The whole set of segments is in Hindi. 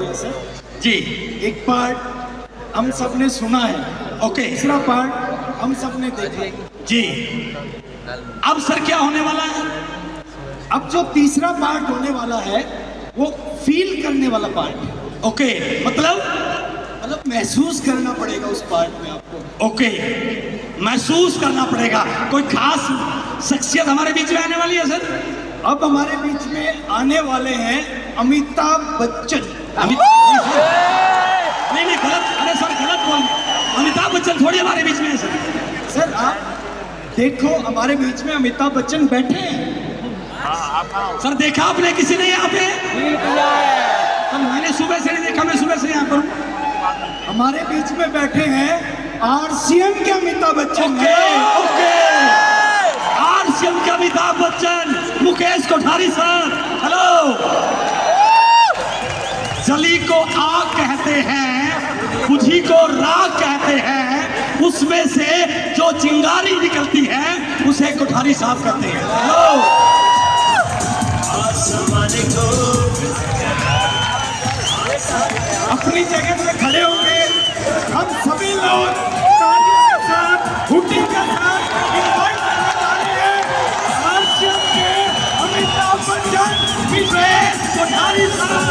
हैं सर। जी एक पार्ट हम सब ने सुना है, ओके तीसरा पार्ट हम सब ने देखा है। जी। अब सर क्या होने वाला है? अब जो तीसरा पार्ट होने वाला है वो फील करने वाला पार्ट है। ओके मतलब महसूस करना पड़ेगा उस पार्ट में आपको। ओके महसूस करना पड़ेगा। कोई खास शख्सियत हमारे बीच में आने वाली है सर? अब हमारे बीच में आने वाले हैं अमिताभ बच्चन। नहीं नहीं गलत, अरे सर गलत बोल। अमिताभ बच्चन थोड़ी हमारे बीच में है सर। सर आप देखो हमारे बीच में अमिताभ बच्चन बैठे हैं। सर देखा आपने किसी ने यहाँ पे? सर मैंने सुबह से नहीं देखा, मैं सुबह से यहाँ पर हूँ। हमारे बीच में बैठे हैं आरसीएम के अमिताभ बच्चन। ओके आरसीएम के अमिताभ बच्चन, मुकेश कोठारी सर, हेलो। जली को आग कहते हैं, बुझी को राख कहते हैं, उसमें से जो चिंगारी निकलती है उसे कोठारी साहब कहते हैं। हेलो अपनी जगह से खड़े होंगे हम सभी लोग तालियों के साथ, हुटिंग के साथ इनवाइट करने जा रहे हैं आरसीएम के अमिताभ बच्चन, मुकेश कोठारी साहब।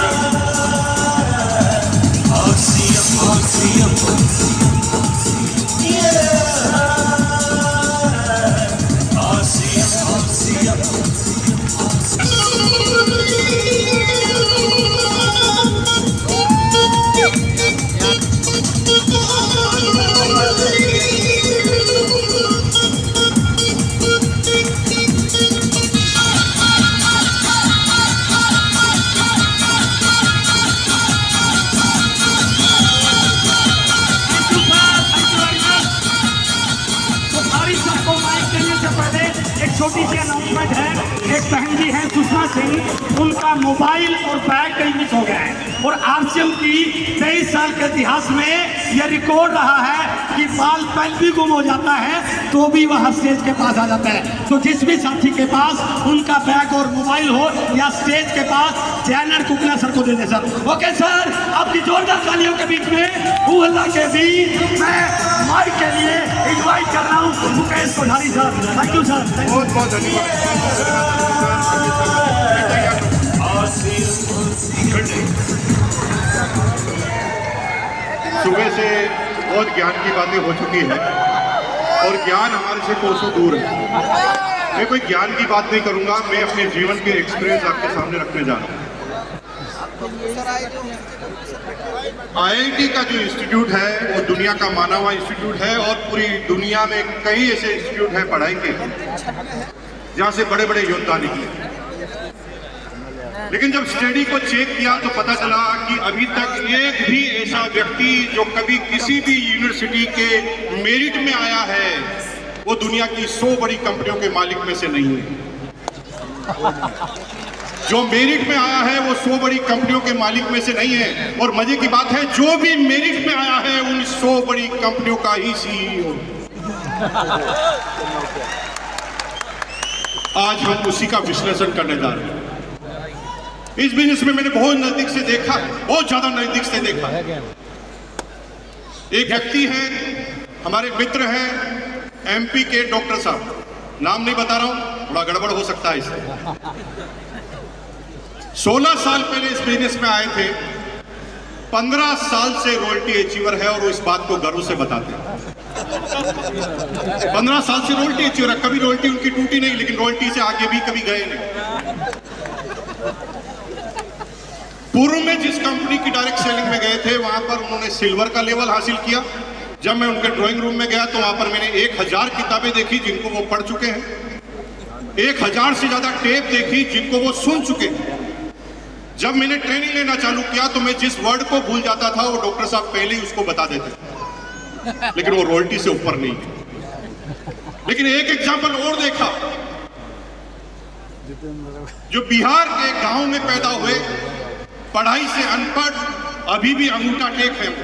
छोटी सी अनाउंसमेंट है। एक बहन जी हैं सुषमा सिंह, उनका मोबाइल और बैग कहीं मिस हो गया है और आरसीएम की 23 साल के इतिहास में यह रिकॉर्ड रहा है कि बाल पेन भी गुम हो जाता है तो भी वह स्टेज के पास आ जाता है। तो जिस भी साथी के पास उनका बैग और मोबाइल हो या स्टेज के पास जैनर कुकला सर को दे दे सर। ओके सर, आपकी जोरदार तालियों के बीच में उल्ला के बीच मैं माइक के लिए इनवाइट कर रहा हूँ Mukesh Kothari sir. Thank you sir. बहुत बहुत धन्यवाद। सुबह से बहुत ज्ञान की बातें हो चुकी है और ज्ञान हमारे से कोसों दूर है। मैं कोई ज्ञान की बात नहीं करूंगा, मैं अपने जीवन के एक्सपीरियंस आपके सामने रखने जा रहा हूँ। आईआईटी का जो इंस्टीट्यूट है वो दुनिया का माना हुआ इंस्टीट्यूट है और पूरी दुनिया में कई ऐसे इंस्टीट्यूट हैं पढ़ाई के जहाँ से बड़े बड़े योद्धा निकले। लेकिन जब स्टडी को चेक किया तो पता चला कि अभी तक एक भी ऐसा व्यक्ति जो कभी किसी भी यूनिवर्सिटी के मेरिट में आया है वो दुनिया की 100 बड़ी कंपनियों के मालिक में से नहीं है। जो मेरिट में आया है वो 100 बड़ी कंपनियों के मालिक में से नहीं है। और मजे की बात है जो भी मेरिट में आया है उन 100 बड़ी कंपनियों का ही सीईओ। आज हम उसी का विश्लेषण करने जा रहे हैं। इस बिजनेस में मैंने बहुत नजदीक से देखा, बहुत ज्यादा नजदीक से देखा। एक व्यक्ति है, हमारे मित्र हैं एमपी के डॉक्टर साहब, नाम नहीं बता रहा हूं, थोड़ा गड़बड़ हो सकता है इससे। 16 साल पहले इस बिजनेस में आए थे, 15 साल से रॉयल्टी अचीवर है और वो इस बात को गर्व से बताते हैं। 15 साल से रॉयल्टी अचीवर है, कभी रॉयल्टी उनकी टूटी नहीं, लेकिन रॉयल्टी से आगे भी कभी गए नहीं। पूर्व में जिस कंपनी की डायरेक्ट सेलिंग में गए थे वहां पर उन्होंने सिल्वर का लेवल हासिल किया। जब मैं उनके ड्राइंग रूम में गया तो वहां पर मैंने 1000 किताबें देखी जिनको वो पढ़ चुके हैं, 1000 से ज्यादा टेप देखी जिनको वो सुन चुके हैं। जब मैंने ट्रेनिंग लेना चालू किया तो मैं जिस वर्ड को भूल जाता था वो डॉक्टर साहब पहले ही उसको बता देते, लेकिन वो रॉयल्टी से ऊपर नहीं है। लेकिन एक एग्जाम्पल और देखा, जो बिहार के गांव में पैदा हुए, पढ़ाई से अनपढ़, अभी भी अंगूठा टेक है वो,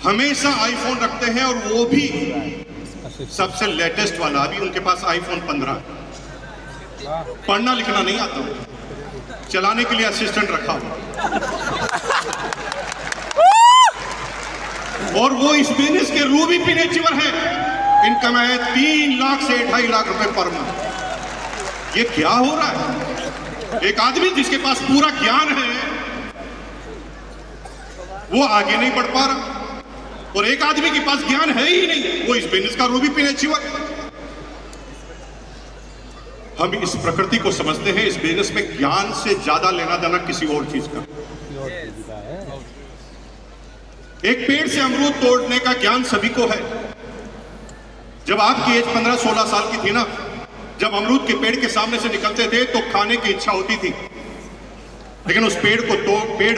हमेशा आईफोन रखते हैं और वो भी सबसे लेटेस्ट वाला। अभी उनके पास आईफोन 15। पढ़ना लिखना नहीं आता, चलाने के लिए असिस्टेंट रखा हूं। और वो इस बिजनेस के रूबी पिनेचीवर हैं। इनकम है 3 लाख से 2.5 लाख रुपए पर मंथ। ये क्या हो रहा है? एक आदमी जिसके पास पूरा ज्ञान है वो आगे नहीं बढ़ पा रहा, और एक आदमी के पास ज्ञान है ही नहीं, वो इस बिजनेस का रूबी पिनेचीवर। हम इस प्रकृति को समझते हैं, इस बिजनेस में ज्ञान से ज्यादा लेना देना किसी और चीज का। एक पेड़ से अमरूद तोड़ने का ज्ञान सभी को है। जब आपकी एज 15-16 साल की थी ना, जब अमरूद के पेड़ के सामने से निकलते थे तो खाने की इच्छा होती थी, लेकिन उस पेड़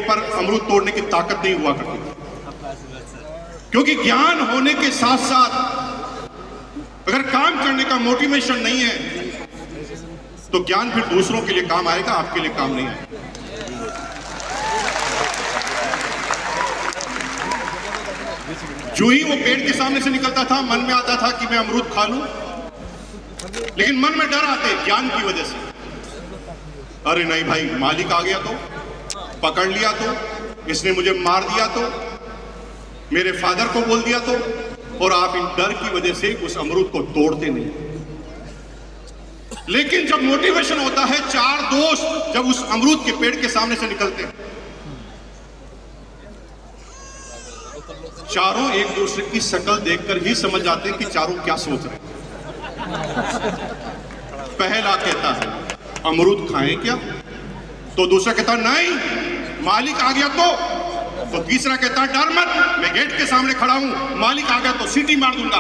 पर अमरूद तोड़ने की ताकत नहीं हुआ करती थी। क्योंकि ज्ञान होने के साथ साथ अगर काम करने का मोटिवेशन नहीं है तो ज्ञान फिर दूसरों के लिए काम आएगा, आपके लिए काम नहीं आएगा। जो ही वो पेड़ के सामने से निकलता था, मन में आता था कि मैं अमरूद खा लूं, लेकिन मन में डर आते ज्ञान की वजह से। अरे नहीं भाई, मालिक आ गया तो, पकड़ लिया तो, इसने मुझे मार दिया तो, मेरे फादर को बोल दिया तो, और आप इन डर की वजह से उस अमरूद को तोड़ते नहीं। लेकिन जब मोटिवेशन होता है, 4 दोस्त जब उस अमरूद के पेड़ के सामने से निकलते हैं, चारों एक दूसरे की शक्ल देखकर ही समझ जाते हैं कि चारों क्या सोच रहे हैं। पहला कहता है अमरूद खाएं क्या, तो दूसरा कहता नहीं, मालिक आ गया तो तीसरा कहता है डर मत, मैं गेट के सामने खड़ा हूं, मालिक आ गया तो सीटी मार दूंगा,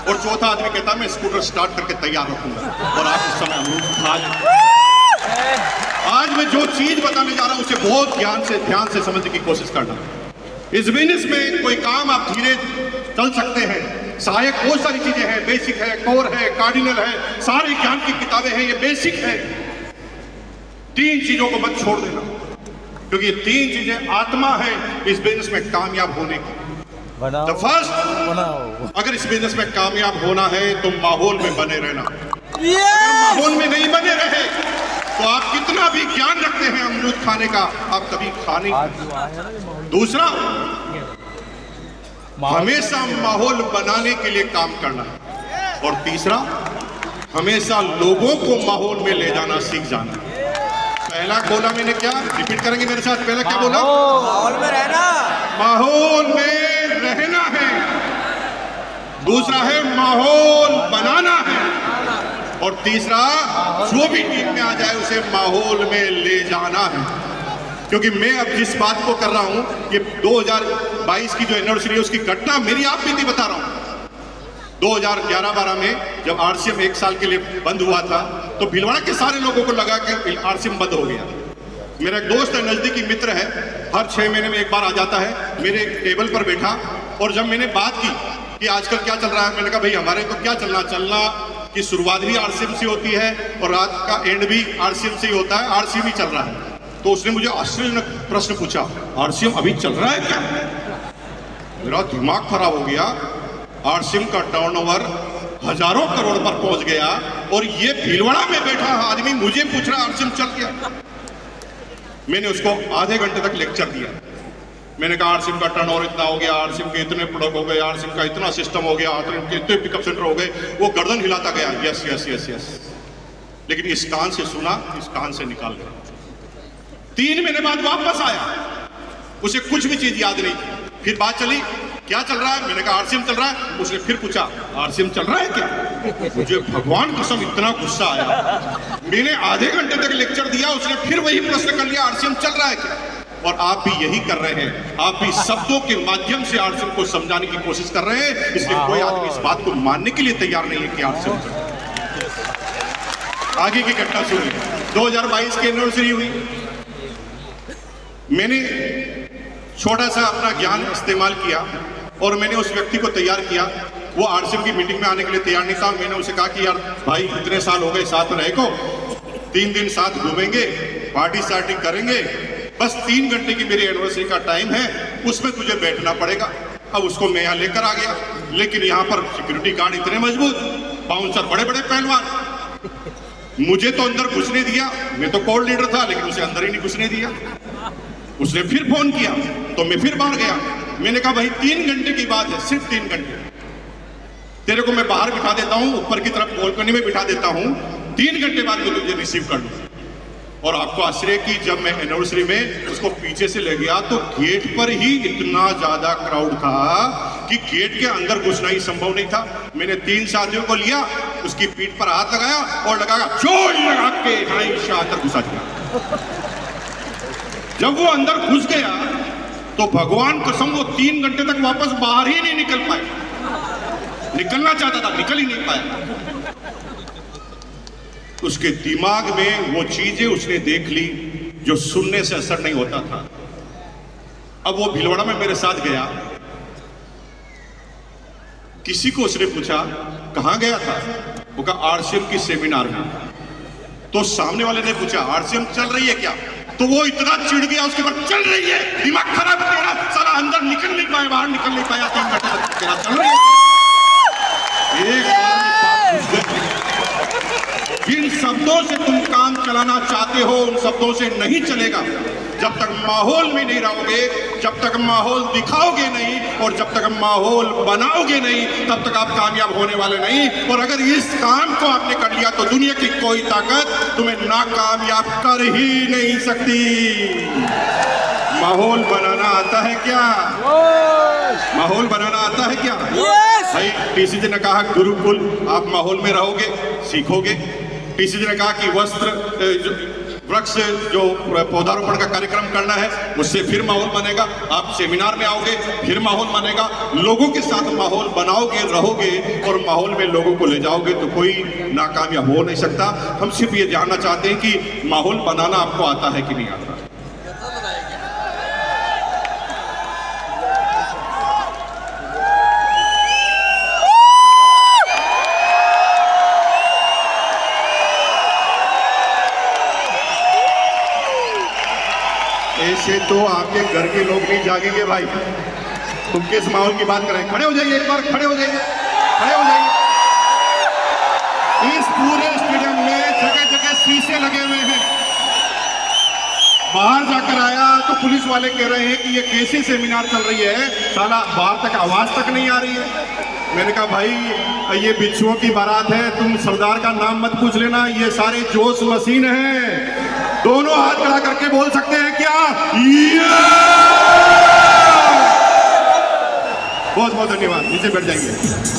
और चौथा आदमी कहता मैं स्कूटर स्टार्ट करके तैयार रखूंगा। और आप इस समय अमरूद खा लें। आज मैं जो चीज बताने जा रहा हूं उसे बहुत ध्यान से समझने की कोशिश करना। इस बिजनेस में कोई काम आप धीरे चल सकते हैं, सहायक बहुत सारी चीजें हैं, बेसिक है, कोर है, कार्डिनल है, सारी ज्ञान की किताबें हैं, ये बेसिक है। 3 चीजों को मत छोड़ देना, क्योंकि ये 3 चीजें आत्मा है इस बिजनेस में कामयाब होने की। द फर्स्ट, अगर इस बिजनेस में कामयाब होना है तो माहौल में बने रहना। अगर माहौल में नहीं बने रहे तो आप कितना भी ज्ञान रखते हैं अमरूद खाने का, आप कभी खा नहीं। दूसरा, हमेशा माहौल बनाने के लिए काम करना है। और तीसरा, हमेशा लोगों को माहौल में ले जाना सीख जाना है। पहला बोला मैंने क्या, रिपीट करेंगे मेरे साथ? पहला क्या बोला? माहौल में रहना, माहौल में रहना है। दूसरा है माहौल बनाना है, और तीसरा जो भी टीम में आ जाए उसे माहौल में ले जाना है। क्योंकि मैं अब जिस बात को कर रहा हूं, ये 2022 की जो एनिवर्सरी है उसकी घटना मेरी आप बीती बता रहा हूं। 2011-12 में जब आरसीएम 1 साल के लिए बंद हुआ था तो भीलवाड़ा के सारे लोगों को लगा कि आरसीएम बंद हो गया। मेरा एक दोस्त है, नजदीकी मित्र है, हर 6 महीने में एक बार आ जाता है, मेरे टेबल पर बैठा, और जब मैंने बात की कि आजकल क्या चल रहा है, मैंने कहा भाई हमारे तो क्या चलना की शुरुआत भी आरसीएम से होती है और रात का एंड भी आरसीएम से ही होता है, आरसीएम ही चल रहा है। तो उसने मुझे आश्चर्यजनक प्रश्न पूछा, आरसीएम अभी चल रहा है क्या? मेरा दिमाग खराब हो गया। आरसीएम का टर्नओवर हजारों करोड़ पर पहुंच गया, और ये भीलवाड़ा में बैठा आदमी मुझे पूछ रहा आरसीएम चल गया। मैंने उसको आधे घंटे तक लेक्चर दिया। मैंने कहा आरसीएम का टर्नओवर इतना हो गया, आरसीएम के इतने प्रोडक्ट हो गए, आरसीएम का इतना सिस्टम हो गया, आरसीएम के इतने पिकअप सेंटर हो गए। वो गर्दन हिलाता गया, यस यस यस यस, लेकिन इस कान से सुना, इस कान से निकाल गया। 3 महीने बाद वापस आया, उसे कुछ भी चीज याद नहीं थी। फिर बात चली, क्या चल रहा है? मैंने कहा आरसीएम चल रहा है। उसने फिर पूछा आरसीएम चल रहा है क्या? मुझे भगवान कसम इतना गुस्सा आया। मैंने आधे घंटे तक लेक्चर दिया, उसने फिर वही प्रश्न कर लिया, आरसीएम चल रहा है क्या? और आप भी यही कर रहे हैं, आप भी शब्दों के माध्यम से आरसीएम को समझाने की कोशिश कर रहे हैं, इसलिए कोई आदमी इस बात को मानने के लिए तैयार नहीं है कि आरसीएम चल रहा है। आगे की घटना सुनिए। 2022 की एनिवर्सरी हुई, मैंने छोटा सा अपना ज्ञान इस्तेमाल किया और मैंने उस व्यक्ति को तैयार किया। वो आरसीएम की मीटिंग में आने के लिए तैयार नहीं था। मैंने उसे कहा कि यार भाई इतने साल हो गए साथ में रहे को, 3 दिन साथ घूमेंगे, पार्टी सार्टी करेंगे, बस 3 घंटे की मेरी एनिवर्सरी का टाइम है, उसमें तुझे बैठना पड़ेगा। अब उसको मैं यहाँ लेकर आ गया, लेकिन यहाँ पर सिक्योरिटी गार्ड इतने मजबूत, बाउंसर बड़े बड़े पहलवान। मुझे तो अंदर घुसने दिया, मैं तो कोर लीडर था, लेकिन उसे अंदर ही नहीं घुसने दिया। उसने फिर फोन किया तो मैं फिर बाहर गया। मैंने कहा भाई 3 घंटे की बात है, सिर्फ 3 घंटे, तेरे को मैं बाहर बिठा देता हूं, ऊपर की तरफ बालकनी में बिठा देता हूं, 3 घंटे बाद मैं तुझे रिसीव कर लूं। और आपको आश्चर्य कि जब मैं एनिवर्सरी में उसको पीछे से ले गया तो गेट पर ही इतना ज्यादा क्राउड था कि गेट के अंदर घुसना ही संभव नहीं था। मैंने 3 साथियों को लिया, उसकी पीठ पर हाथ लगाया और लगाया जोर लगा के अंदर घुसा दिया। जब वो अंदर घुस गया तो भगवान कसम वो 3 घंटे तक वापस बाहर ही नहीं निकल पाया। निकलना चाहता था, निकल ही नहीं पाया। उसके दिमाग में वो चीजें उसने देख ली जो सुनने से असर नहीं होता था। अब वो भिलवाड़ा में मेरे साथ गया, किसी को उसने पूछा कहां गया था, वो कहा आरसीएम की सेमिनार में। तो सामने वाले ने पूछा आरसीएम चल रही है क्या, तो वो इतना चिढ़ गया उसके बाद, चल रही है, दिमाग खराब है तेरा, साला अंदर निकल नहीं पाया, बाहर निकल नहीं पाया, 3 घंटे तक तेरा चल रही है। एक बार में बात घुस गई। जिन शब्दों से तुम काम चलाना चाहते हो उन शब्दों से नहीं चलेगा। जब तक माहौल में नहीं रहोगे, जब तक माहौल दिखाओगे नहीं और जब तक माहौल बनाओगे नहीं, तब तक आप कामयाब होने वाले नहीं। और अगर इस काम को आपने कर लिया तो दुनिया की कोई ताकत तुम्हें नाकामयाब कर ही नहीं सकती। माहौल बनाना आता है क्या? माहौल बनाना आता है क्या? भाई टीसी जी ने कहा गुरुकुल, आप माहौल में रहोगे, सीखोगे। टीसी जी ने कहा कि वृक्ष जो पौधारोपण का कार्यक्रम करना है उससे फिर माहौल बनेगा। आप सेमिनार में आओगे, फिर माहौल बनेगा। लोगों के साथ माहौल बनाओगे, रहोगे और माहौल में लोगों को ले जाओगे तो कोई नाकामयाब हो नहीं सकता। हम सिर्फ ये जानना चाहते हैं कि माहौल बनाना आपको आता है कि नहीं आता। ऐसे तो आपके घर के लोग नहीं जागेंगे भाई। तुम किस माहौल की बात कर रहे हैं? खड़े हो जाइए, एक बार खड़े हो जाइए, खड़े हो जाइए। इस पूरे स्टेडियम में जगह जगह शीशे लगे हुए हैं। बाहर जाकर आया तो पुलिस वाले कह रहे हैं कि ये कैसी सेमिनार चल रही है, साला बाहर तक आवाज तक नहीं आ रही है। मैंने कहा भाई ये बिच्छुओं की बारात है, तुम सरदार का नाम मत पूछ लेना, ये सारे जोश मशीन हैं। दोनों हाथ खड़ा करके बोल सकते हैं क्या? बहुत बहुत धन्यवाद। नीचे बैठ जाएंगे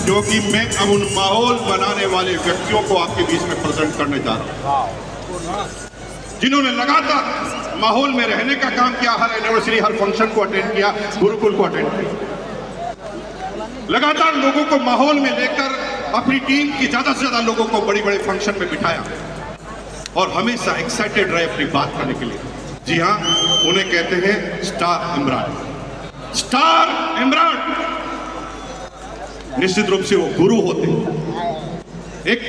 क्योंकि मैं अब उन माहौल बनाने वाले व्यक्तियों को आपके बीच में प्रेजेंट करने जा रहा हूं जिन्होंने लगातार माहौल में रहने का काम किया, हर एनिवर्सरी, हर फंक्शन को अटेंड किया, गुरुकुल को अटेंड किया, लगातार लोगों को माहौल में लेकर अपनी टीम की ज्यादा से ज्यादा लोगों को बड़ी बड़े फंक्शन में बिठाया और हमेशा एक्साइटेड रहे अपनी बात करने के लिए। जी हाँ, उन्हें कहते हैं स्टार इमरान। स्टार इमरान निश्चित रूप से वो गुरु होते हैं। एक